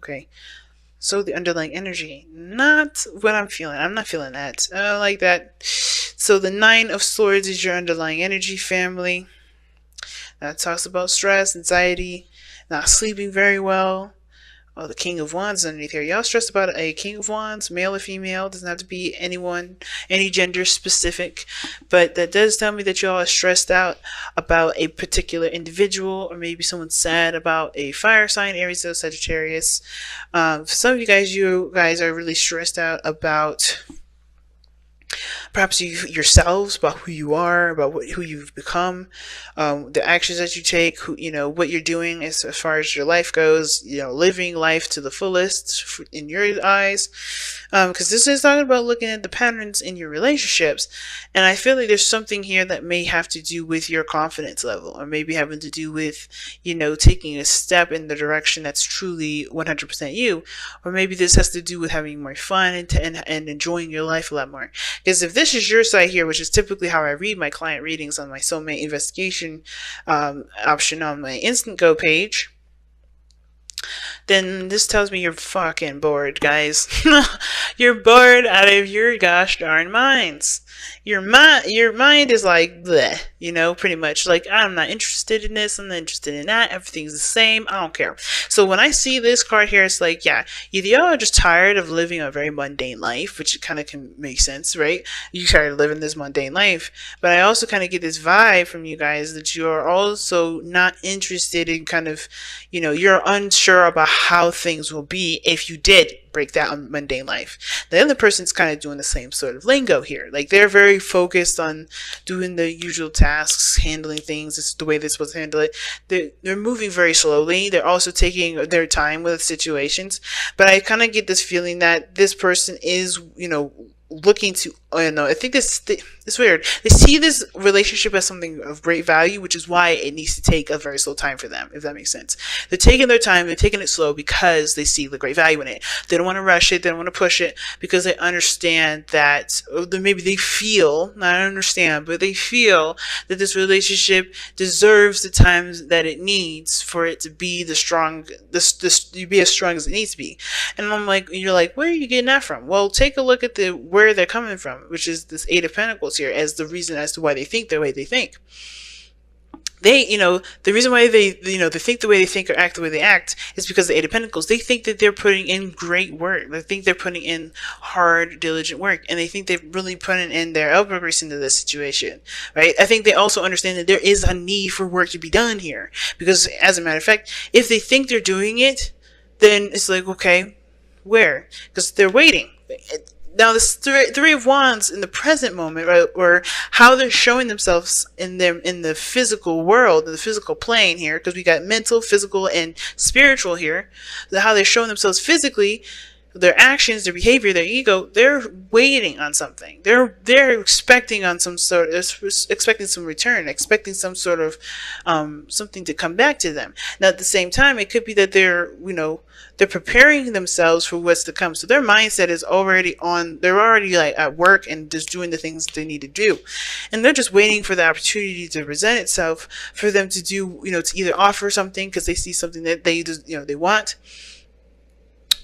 Okay. So the underlying energy, not what I'm feeling. I'm not feeling that. I don't like that. So the Nine of Swords is your underlying energy, family. That talks about stress, anxiety, not sleeping very well. Oh, the King of Wands underneath here. Y'all stressed about a King of Wands, male or female. Doesn't have to be anyone, any gender specific. But that does tell me that y'all are stressed out about a particular individual, or maybe someone's sad about a fire sign, Aries or Sagittarius. For some of you guys are really stressed out about perhaps yourselves, about who you are, about who you've become, the actions that you take, what you're doing as far as your life goes, living life to the fullest in your eyes. Because this is talking about looking at the patterns in your relationships. And I feel like there's something here that may have to do with your confidence level, or maybe having to do with, taking a step in the direction that's truly 100% you. Or maybe this has to do with having more fun and enjoying your life a lot more. Because if this is your side here, which is typically how I read my client readings on my soulmate investigation option on my Instant Go page, then this tells me you're fucking bored, guys. You're bored out of your gosh darn minds. Your mind is like bleh, pretty much like, I'm not interested in this, I'm not interested in that, everything's the same, I don't care. So when I see this card here, it's like, yeah, either y'all are just tired of living a very mundane life, which kind of can make sense, right? You're tired of living this mundane life, but I also kind of get this vibe from you guys that you're also not interested in kind of, you're unsure about how things will be if you did break that mundane life. The other person's kind of doing the same sort of lingo here. Like, they're very focused on doing the usual tasks, handling things. This is the way they're supposed to handle it. They're moving very slowly. They're also taking their time with situations. But I kind of get this feeling that this person is, looking to, I think it's weird. They see this relationship as something of great value, which is why it needs to take a very slow time for them, if that makes sense. They're taking their time, they're taking it slow because they see the great value in it. They don't want to rush it, they don't want to push it, because they understand that, or maybe they feel, not understand, but they feel that this relationship deserves the time that it needs for it to be be as strong as it needs to be. And I'm like, you're like, where are you getting that from? Well, take a look at where they're coming from, which is this Eight of Pentacles here, as the reason as to why they think the way they think. The reason why they think the way they think or act the way they act is because the Eight of Pentacles, they think that they're putting in great work. They think they're putting in hard, diligent work, and they think they're really putting in their elbow grease into this situation, right? I think they also understand that there is a need for work to be done here, because as a matter of fact, if they think they're doing it, then it's like, okay, where? Because they're waiting. Now, this three of Wands in the present moment, right, or how they're showing themselves in the physical world, in the physical plane here, because we got mental, physical, and spiritual here. How they're showing themselves physically, their actions, their behavior, their ego, they're waiting on something. They're expecting on expecting some return, expecting some sort of something to come back to them. Now, at the same time, it could be that they're preparing themselves for what's to come. So their mindset is already on, they're already like at work and just doing the things they need to do. And they're just waiting for the opportunity to present itself for them to do, to either offer something because they see something that they just, they want.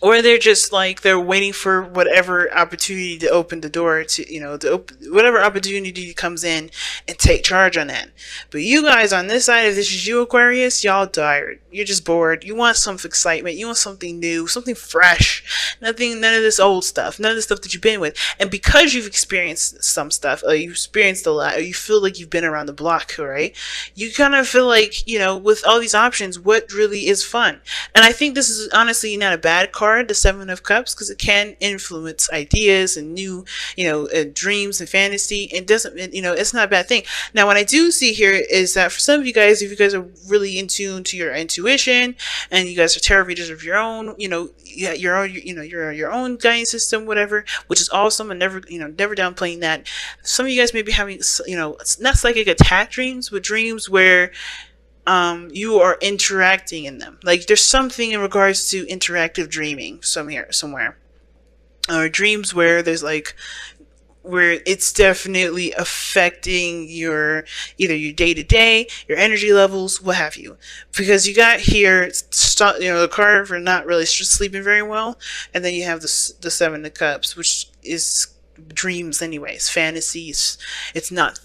Or they're just like, they're waiting for whatever opportunity to open the door to, whatever opportunity comes in and take charge on that. But you guys on this side, if this is you, Aquarius, y'all tired. You're just bored. You want some excitement. You want something new, something fresh. None of this old stuff. None of the stuff that you've been with. And because you've experienced some stuff, or you've experienced a lot, or you feel like you've been around the block, right? You kind of feel like, with all these options, what really is fun? And I think this is honestly not a bad card, the Seven of Cups, because it can influence ideas and new, dreams and fantasy. It doesn't, it's not a bad thing. Now, what I do see here is that for some of you guys, if you guys are really in tune to your intuition and you guys are tarot readers of your own, your own guidance system, whatever, which is awesome, and never downplaying that. Some of you guys may be having, it's not psychic attack dreams, but dreams where you are interacting in them. Like, there's something in regards to interactive dreaming somewhere, or dreams where there's like, where it's definitely affecting your either your day to day, your energy levels, what have you. Because you got here, the card for not really sleeping very well, and then you have the Seven of Cups, which is dreams anyways, fantasies. It's not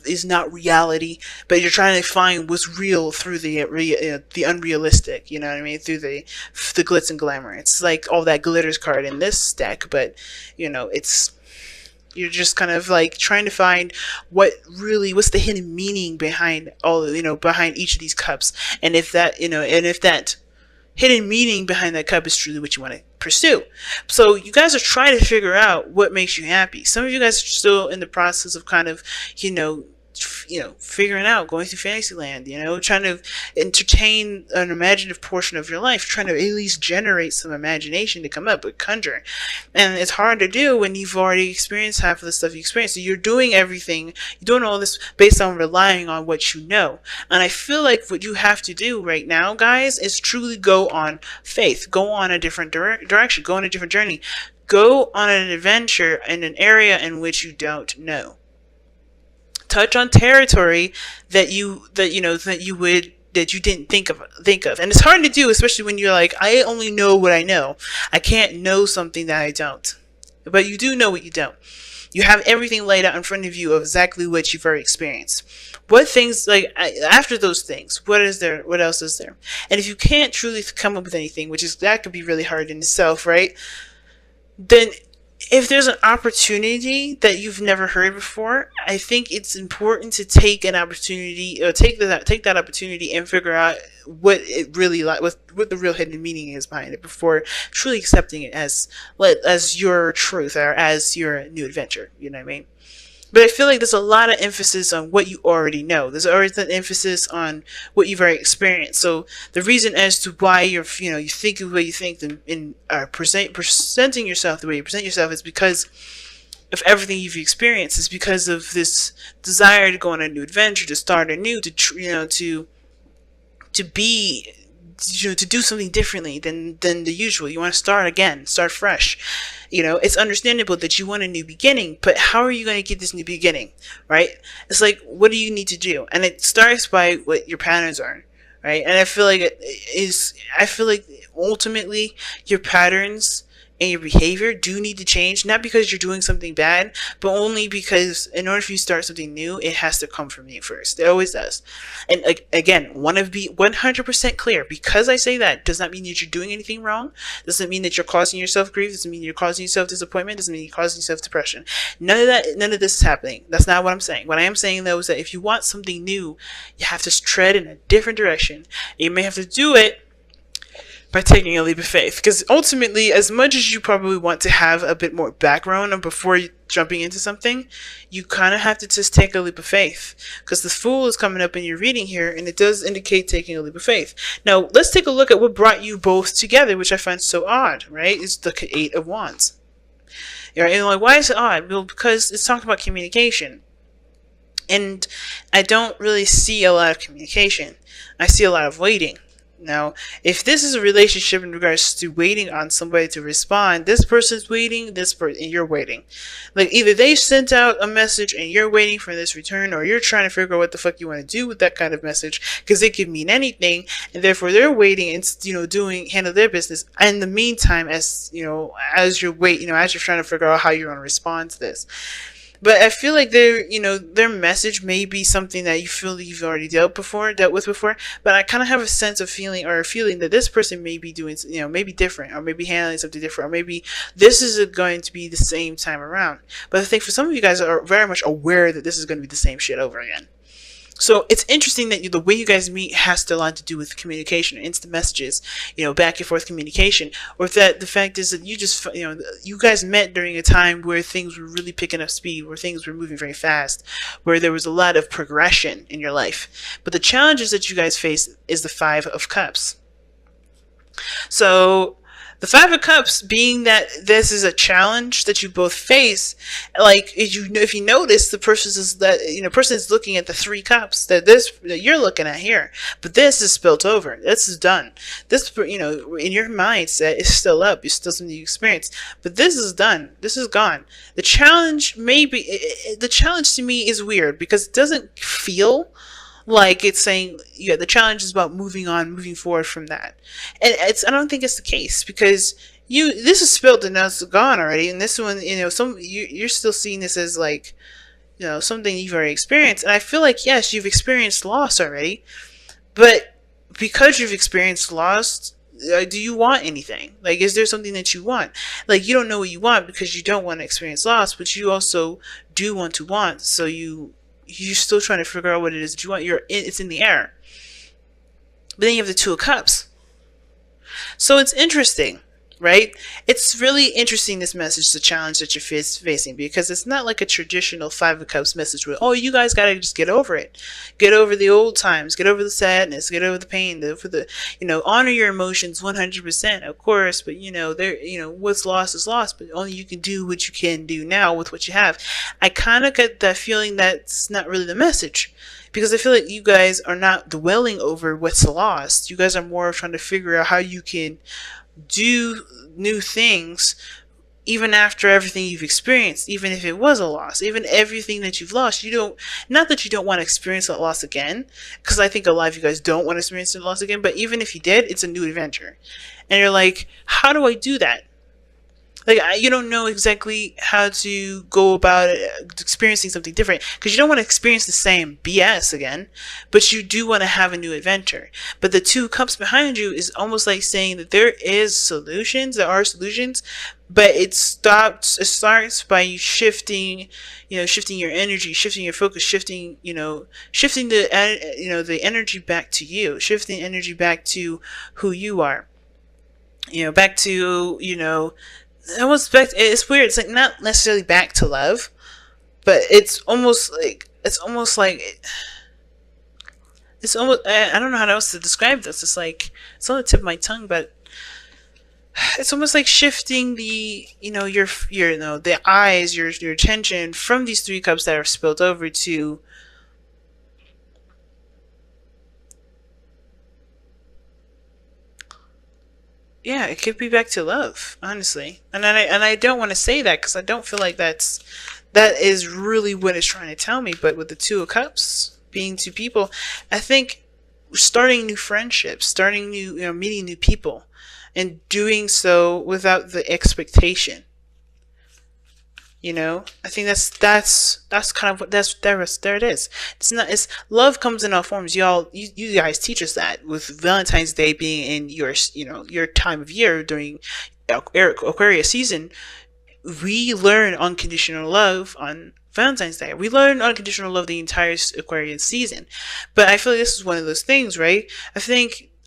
reality, but you're trying to find what's real through the unrealistic, you know what I mean, through the glitz and glamour. It's like all that glitters card in this deck, but it's you're just kind of like trying to find what's the hidden meaning behind behind each of these cups, and if that hidden meaning behind that cup is truly what you want to pursue. So you guys are trying to figure out what makes you happy. Some of you guys are still in the process of kind of, figuring out, going through Fantasyland, trying to entertain an imaginative portion of your life, trying to at least generate some imagination to come up with, conjure. And it's hard to do when you've already experienced half of the stuff you experienced. So you're doing all this based on relying on what you know. And I feel like what you have to do right now, guys, is truly go on faith, go on a different direction, go on a different journey, go on an adventure in an area in which you don't know. Touch on territory that you didn't think of. And it's hard to do, especially when you're like, I only know what I know. I can't know something that I don't. But you do know what you don't. You have everything laid out in front of you of exactly what you've already experienced. What things, like, after those things, what is there? What else is there? And if you can't truly come up with anything, that could be really hard in itself, right? Then if there's an opportunity that you've never heard before, I think it's important to take an opportunity, or take that opportunity and figure out what it really what the real hidden meaning is behind it before truly accepting it as your truth or as your new adventure. You know what I mean? But I feel like there's a lot of emphasis on what you already know. There's always an emphasis on what you've already experienced. So the reason as to why you think the way you think and presenting yourself the way you present yourself is because of everything you've experienced. It's because of this desire to go on a new adventure, to start anew, to do something differently than the usual. You want to start again, start fresh. It's understandable that you want a new beginning, but how are you going to get this new beginning, right? It's like, what do you need to do? And it starts by what your patterns are, right? And I feel like ultimately your patterns and your behavior do need to change, not because you're doing something bad, but only because in order for you to start something new, it has to come from you first. It always does. And again, want to be 100% clear. Because I say that does not mean that you're doing anything wrong. Doesn't mean that you're causing yourself grief. Doesn't mean you're causing yourself disappointment. Doesn't mean you're causing yourself depression. None of this is happening. That's not what I'm saying. What I am saying, though, is that if you want something new, you have to tread in a different direction. You may have to do it by taking a leap of faith, because ultimately, as much as you probably want to have a bit more background before jumping into something, you kind of have to just take a leap of faith, because the Fool is coming up in your reading here, and it does indicate taking a leap of faith. Now, let's take a look at what brought you both together, which I find so odd, right? It's the Eight of Wands. And like, why is it odd? Well, because it's talking about communication, and I don't really see a lot of communication. I see a lot of waiting. Now, if this is a relationship in regards to waiting on somebody to respond, this person's waiting, and you're waiting. Like, either they sent out a message and you're waiting for this return, or you're trying to figure out what the fuck you want to do with that kind of message, because it could mean anything, and therefore they're waiting and handle their business. And in the meantime, as you're trying to figure out how you're going to respond to this. But I feel like their message may be something that you feel that you've already dealt with before. But I kind of have a sense of feeling that this person may be doing, maybe different, or maybe handling something different, or maybe this is going to be the same time around. But I think for some of you guys are very much aware that this is going to be the same shit over again. So it's interesting that the way you guys meet has a lot to do with communication, instant messages, back and forth communication, or that the fact is that you guys met during a time where things were really picking up speed, where things were moving very fast, where there was a lot of progression in your life. But the challenges that you guys face is the Five of Cups. So The Five of Cups being that this is a challenge that you both face, like if you notice, the person is person is looking at the Three Cups that you're looking at here, but this is spilt over. This is done. This in your mindset is still up. It's still something you experience, but this is done. This is gone. The challenge the challenge to me is weird because it doesn't feel like it's saying, yeah, the challenge is about moving on, moving forward from that. And I don't think it's the case because this is spilled and now it's gone already. And this one, you're still seeing this as like, something you've already experienced. And I feel like, yes, you've experienced loss already, but because you've experienced loss, do you want anything? Like, is there something that you want? Like, you don't know what you want because you don't want to experience loss, but you also do want to want. So you're still trying to figure out what it is that you want. It's in the air. But then you have the Two of Cups. So it's interesting, right? It's really interesting, this message, the challenge that you're facing, because it's not like a traditional Five of Cups message where, oh, you guys got to just get over it. Get over the old times. Get over the sadness. Get over the pain. Honor your emotions 100%, of course, but, what's lost is lost, but only you can do what you can do now with what you have. I kind of get that feeling that's not really the message. Because I feel like you guys are not dwelling over what's lost. You guys are more trying to figure out how you can do new things even after everything you've experienced, even if it was a loss, even everything that you've lost. Not that you don't want to experience that loss again, because I think a lot of you guys don't want to experience the loss again, but even if you did, it's a new adventure. And you're like, how do I do that? Like, you don't know exactly how to go about experiencing something different because you don't want to experience the same BS again, but you do want to have a new adventure. But the Two Cups behind you is almost like saying that there are solutions, but it starts by you shifting your energy, shifting your focus, shifting the energy back to you, shifting energy back to who you are, back to, it's weird. It's like not necessarily back to love, but it's almost like I don't know how else to describe this. It's like it's on the tip of my tongue, but it's almost like shifting the the eyes, your attention from these Three Cups that are spilled over to yeah, it could be back to love, honestly. And I don't want to say that because I don't feel like that is really what it's trying to tell me. But with the Two of Cups being two people, I think starting new friendships, meeting new people, and doing so without the expectation. I think that's kind of what there it is. It's love comes in all forms. You guys teach us that with Valentine's Day being in your time of year during Aquarius season. We learn unconditional love on Valentine's Day. We learn unconditional love the entire Aquarius season. But I feel like this is one of those things, right?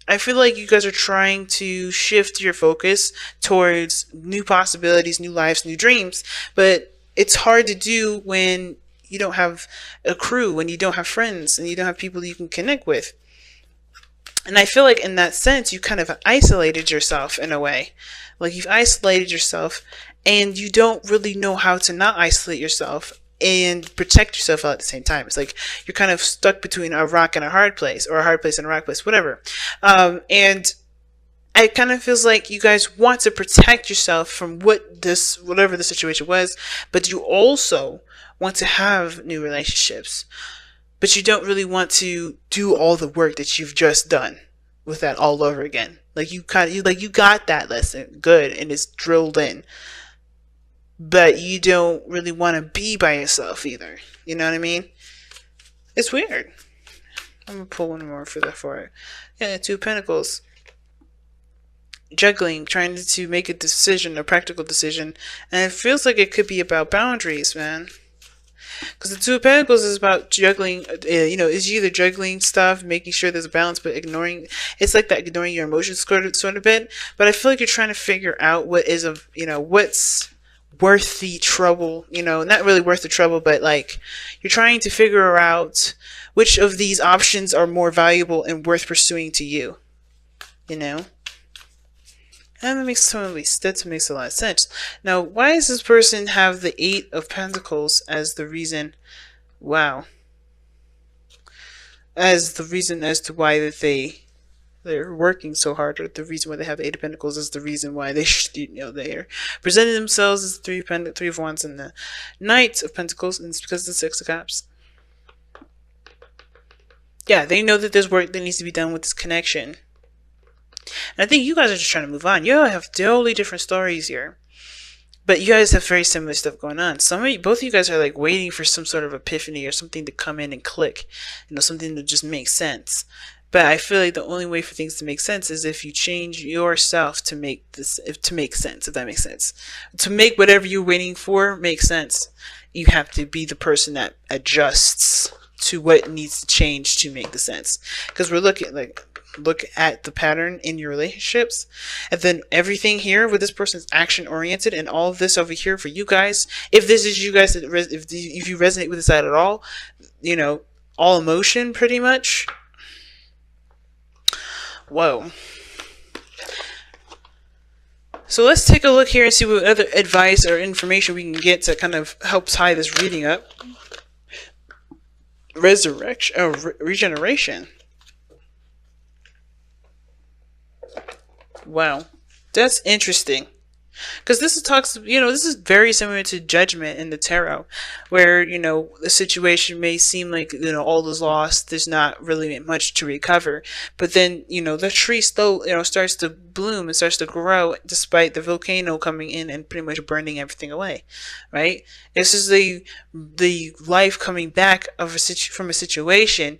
I feel like you guys are trying to shift your focus towards new possibilities, new lives, new dreams, but it's hard to do when you don't have a crew, when you don't have friends, and you don't have people you can connect with. And I feel like in that sense, you kind of isolated yourself in a way. Like you've isolated yourself and you don't really know how to not isolate yourself and protect yourself at the same time. It's like you're kind of stuck between a rock and a hard place, or a hard place and a rock place, whatever. And it kind of feels like you guys want to protect yourself from whatever the situation was, but you also want to have new relationships, but you don't really want to do all the work that you've just done with that all over again. Like you got that lesson good and it's drilled in, but you don't really want to be by yourself either. You know what I mean? It's weird. I'm gonna pull one more for it. Yeah, Two of Pentacles. Juggling, trying to make a decision, a practical decision, and it feels like it could be about boundaries, man. Because the Two of Pentacles is about juggling, is either juggling stuff, making sure there's a balance, but it's like that, ignoring your emotions sort of bit. But I feel like you're trying to figure out what's worth the trouble, not really worth the trouble, but like you're trying to figure out which of these options are more valuable and worth pursuing to you, And that makes a lot of sense. Now, why does this person have the Eight of Pentacles as the reason? Wow, as the reason as to why that they're working so hard, or the reason why they have the Eight of Pentacles is the reason why they they're presenting themselves as the Three of Wands and the Knight of Pentacles, and it's because of the Six of Cups. Yeah, they know that there's work that needs to be done with this connection. And I think you guys are just trying to move on. You all have totally different stories here. But you guys have very similar stuff going on. Both of you guys are like waiting for some sort of epiphany or something to come in and click. Something to just make sense. But I feel like the only way for things to make sense is if you change yourself to make sense, if that makes sense. To make whatever you're waiting for make sense, you have to be the person that adjusts to what needs to change to make the sense. Because look at the pattern in your relationships, and then everything here with this person is action oriented, and all of this over here for you guys, if this is you guys, if you resonate with this at all, all emotion pretty much. Whoa. So let's take a look here and see what other advice or information we can get to kind of help tie this reading up. Regeneration. Wow, that's interesting. Because this is very similar to Judgment in the tarot, where, the situation may seem like, all is lost, there's not really much to recover. But then, the tree still, starts to bloom and starts to grow despite the volcano coming in and pretty much burning everything away, right? This is the life coming back from a situation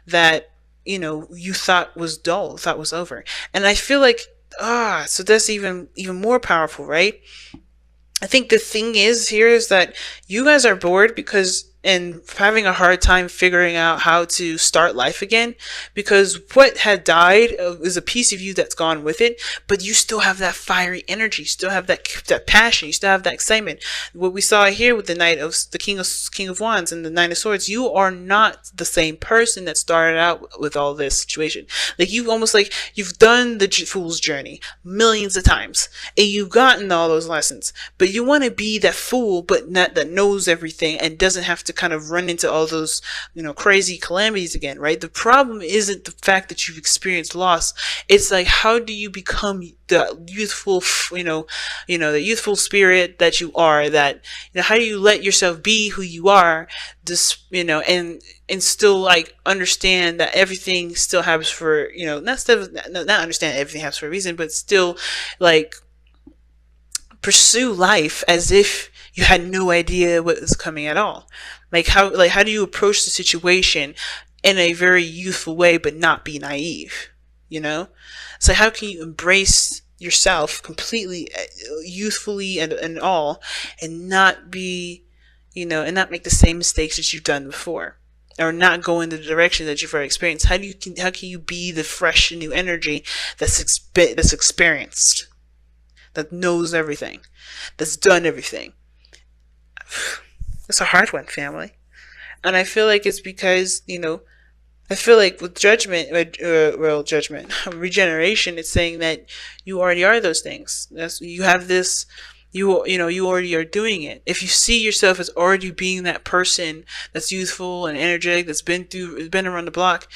that, you thought was dull, thought was over. And I feel like, so that's even more powerful, right? I think the thing is that you guys are bored and having a hard time figuring out how to start life again, because what had died is a piece of you that's gone with it, but you still have that fiery energy, you still have that passion, you still have that excitement. What we saw here with the King of Wands and the Nine of Swords, you are not the same person that started out with all this situation. Like, you've done the fool's journey millions of times, and you've gotten all those lessons, but you want to be that fool, but not that knows everything and doesn't have to kind of run into all those, crazy calamities again, right? The problem isn't the fact that you've experienced loss. It's like, how do you become the youthful, the youthful spirit that you are, that, how do you let yourself be who you are, and still like understand that everything still happens for, not understand everything happens for a reason, but still like pursue life as if you had no idea what was coming at all. How do you approach the situation in a very youthful way, but not be naive? So how can you embrace yourself completely, youthfully and all, and not be, and not make the same mistakes that you've done before, or not go in the direction that you've already experienced? How can you be the fresh new energy that's experienced, that knows everything, that's done everything? It's a hard one, family. And I feel like it's because, I feel like with regeneration, it's saying that you already are those things. You have this, you already are doing it. If you see yourself as already being that person that's youthful and energetic, that's been around the block,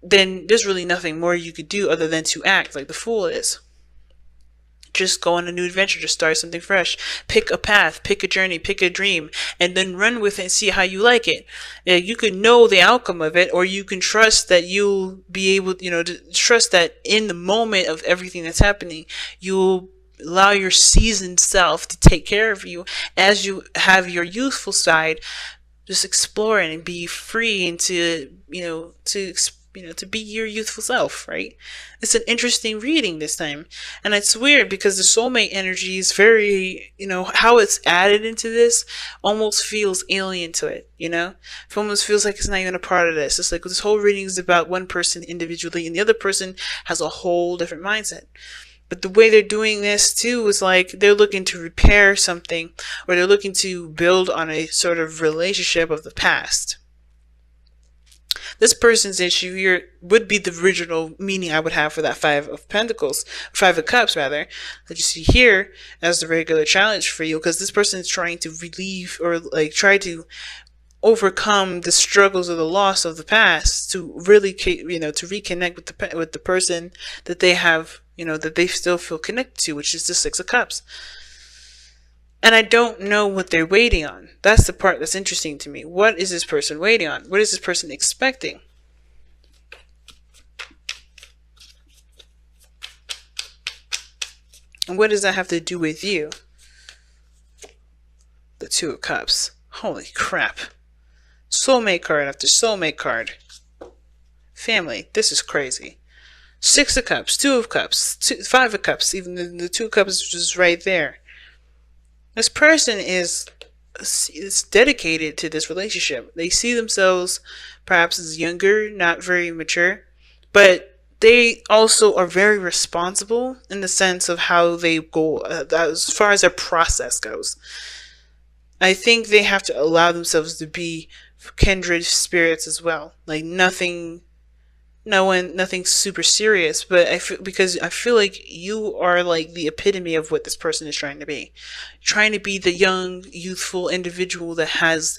then there's really nothing more you could do other than to act like the fool is. Just go on a new adventure, just start something fresh. Pick a path, pick a journey, pick a dream, and then run with it and see how you like it. You can know the outcome of it, or you can trust that you'll be able, to trust that in the moment of everything that's happening, you'll allow your seasoned self to take care of you as you have your youthful side just exploring and be free and to be your youthful self, right? It's an interesting reading this time. And it's weird because the soulmate energy is very, how it's added into this almost feels alien to it, It almost feels like it's not even a part of this. It's like this whole reading is about one person individually, and the other person has a whole different mindset. But the way they're doing this too is like they're looking to repair something, or they're looking to build on a sort of relationship of the past. This person's issue here would be the original meaning I would have for that Five of Pentacles, Five of Cups rather, that you see here as the regular challenge for you, because this person is trying to relieve or like try to overcome the struggles or the loss of the past to really, you know, to reconnect with the person that they have, you know, that they still feel connected to, which is the Six of Cups. And I don't know what they're waiting on. That's the part that's interesting to me. What is this person waiting on? What is this person expecting? And what does that have to do with you? The Two of Cups. Holy crap. Soulmate card after soulmate card. Family, this is crazy. Six of Cups, Two of Cups, Five of Cups, even the Two of Cups is just right there. This person is dedicated to this relationship. They see themselves perhaps as younger, not very mature, but they also are very responsible in the sense of how they go, as far as their process goes. I think they have to allow themselves to be kindred spirits as well. Like nothing super serious, but because I feel like you are like the epitome of what this person is trying to be. Trying to be the young, youthful individual that has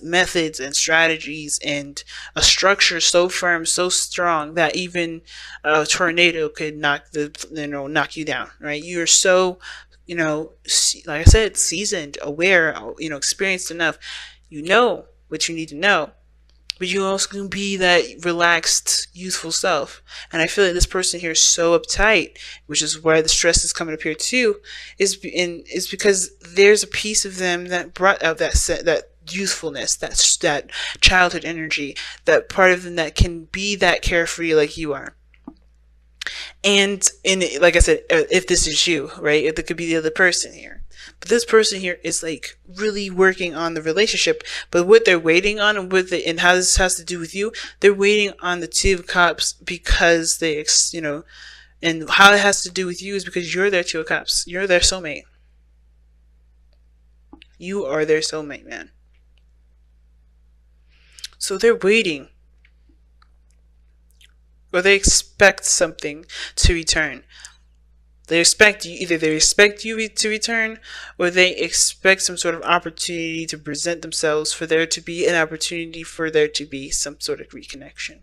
methods and strategies and a structure so firm, so strong that even a tornado could knock you down, right? You're so, you know, like I said, seasoned, aware, you know, experienced enough. You know what you need to know, but you also can be that relaxed, youthful self. And I feel like this person here is so uptight, which is why the stress is coming up here too, is because there's a piece of them that brought out that youthfulness, that childhood energy, that part of them that can be that carefree like you are. And like I said, if this is you, right, it could be the other person here. But this person here is like really working on the relationship. But what they're waiting on, and how this has to do with you, they're waiting on the Two of Cups because they, you know, and how it has to do with you is because you're their Two of Cups. You're their soulmate. You are their soulmate, man. So they're waiting. Or they expect something to return. They expect you, either they expect you to return, or they expect some sort of opportunity to present themselves for there to be an opportunity for there to be some sort of reconnection.